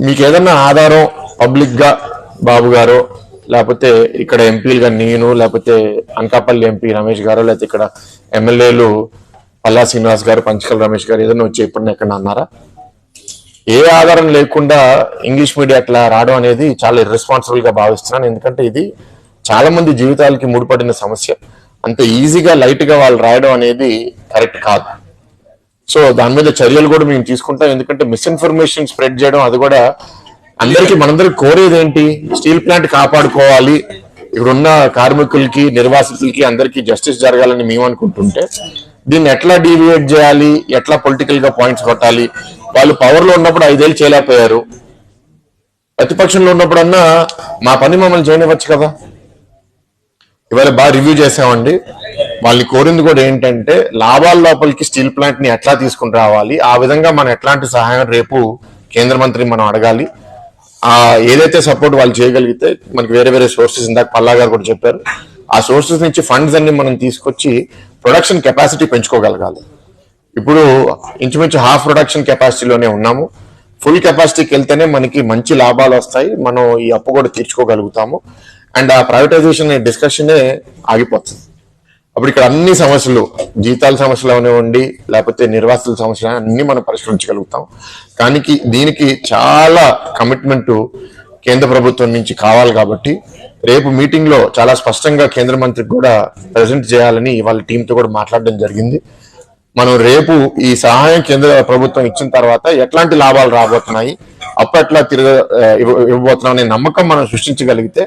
మీకు ఏదన్నా ఆధారం పబ్లిక్ గా బాబు గారు లేకపోతే ఇక్కడ ఎంపీలుగా నేను లేకపోతే అనకాపల్లి ఎంపీ రమేష్ గారు లేకపోతే ఇక్కడ ఎమ్మెల్యేలు పల్లా శ్రీనివాస్ గారు పంచకల్ రమేష్ గారు ఏదైనా వచ్చి ఎప్పుడన్నా ఎక్కడ అన్నారా? ఏ ఆధారం లేకుండా ఇంగ్లీష్ మీడియా అట్లా రావడం అనేది చాలా ఇర్రెస్పాన్సిబుల్ గా భావిస్తున్నాను. ఎందుకంటే ఇది చాలా మంది జీవితాలకి ముడిపడిన సమస్య. అంత ఈజీగా లైట్ గా వాళ్ళు రాయడం అనేది కరెక్ట్ కాదు. సో దాని మీద చర్యలు కూడా మేము తీసుకుంటాం. ఎందుకంటే మిస్ఇన్ఫర్మేషన్ స్ప్రెడ్ చేయడం అది కూడా అందరికి మనందరికి కోరేది ఏంటి? స్టీల్ ప్లాంట్ కాపాడుకోవాలి, ఇక్కడున్న కార్మికులకి నిర్వాసితులకి అందరికీ జస్టిస్ జరగాలని మేము అనుకుంటుంటే దీన్ని ఎట్లా డీవియేట్ చేయాలి, ఎట్లా పొలిటికల్ గా పాయింట్స్ కొట్టాలి. వాళ్ళు పవర్ లో ఉన్నప్పుడు 5 ఏళ్ళు చేయలేకపోయారు, ప్రతిపక్షంలో ఉన్నప్పుడన్నా మా పని మమ్మల్ని చేయనివ్వచ్చు కదా. ఇవాళ బాగా రివ్యూ చేసామండి. వాళ్ళని కోరింది కూడా ఏంటంటే లాభాల లోపలికి స్టీల్ ప్లాంట్ ని ఎట్లా తీసుకుని రావాలి, ఆ విధంగా మనం ఎట్లాంటి సహాయం రేపు కేంద్ర మంత్రి మనం అడగాలి. ఏదైతే సపోర్ట్ వాళ్ళు చేయగలిగితే మనకి వేరే వేరే సోర్సెస్, ఇందాక పల్లా గారు కూడా చెప్పారు, ఆ సోర్సెస్ నుంచి ఫండ్స్ అన్ని మనం తీసుకొచ్చి ప్రొడక్షన్ కెపాసిటీ పెంచుకోగలగాలి. ఇప్పుడు ఇంచుమించు హాఫ్ ప్రొడక్షన్ కెపాసిటీలోనే ఉన్నాము. ఫుల్ కెపాసిటీకి వెళ్తేనే మనకి మంచి లాభాలు వస్తాయి, మనం ఈ అప్పు కూడా తీర్చుకోగలుగుతాము. అండ్ ఆ ప్రైవేటైజేషన్ డిస్కషనే ఆగిపోతుంది. అప్పుడు ఇక్కడ అన్ని సమస్యలు, జీతాల సమస్యలు అవనివ్వండి లేకపోతే నిర్వాసితుల సమస్యలు అన్ని మనం పరిష్కరించగలుగుతాం. కానీ దీనికి చాలా కమిట్మెంట్ కేంద్ర ప్రభుత్వం నుంచి కావాలి. కాబట్టి రేపు మీటింగ్ లో చాలా స్పష్టంగా కేంద్ర మంత్రికి కూడా ప్రెజెంట్ చేయాలని వాళ్ళ టీంతో కూడా మాట్లాడడం జరిగింది. మనం రేపు ఈ సహాయం కేంద్ర ప్రభుత్వం ఇచ్చిన తర్వాత ఎట్లాంటి లాభాలు రాబోతున్నాయి, అప్పట్లా ఇవ్వబోతున్నాం అనే నమ్మకం మనం సృష్టించగలిగితే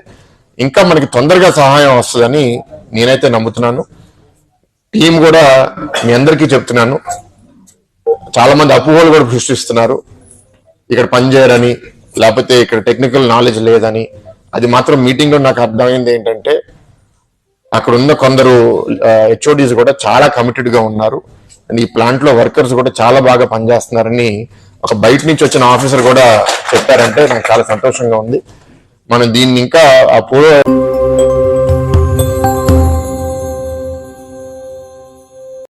ఇంకా మనకి తొందరగా సహాయం వస్తుందని నేనైతే నమ్ముతున్నాను. టీం కూడా మీ అందరికీ చెప్తున్నాను, చాలా మంది అపోహలు కూడా సృష్టిస్తున్నారు, ఇక్కడ పనిచేయరని లేకపోతే ఇక్కడ టెక్నికల్ నాలెడ్జ్ లేదని. అది మాత్రం మీటింగ్ లో నాకు అర్థమైంది ఏంటంటే అక్కడ ఉన్న కొందరు హెచ్ఓడీస్ కూడా చాలా కమిటెడ్ గా ఉన్నారు. అండ్ ఈ ప్లాంట్ లో వర్కర్స్ కూడా చాలా బాగా పనిచేస్తున్నారని ఒక బయట నుంచి వచ్చిన ఆఫీసర్ కూడా చెప్పారంటే నాకు చాలా సంతోషంగా ఉంది. మనం దీన్ని ఇంకా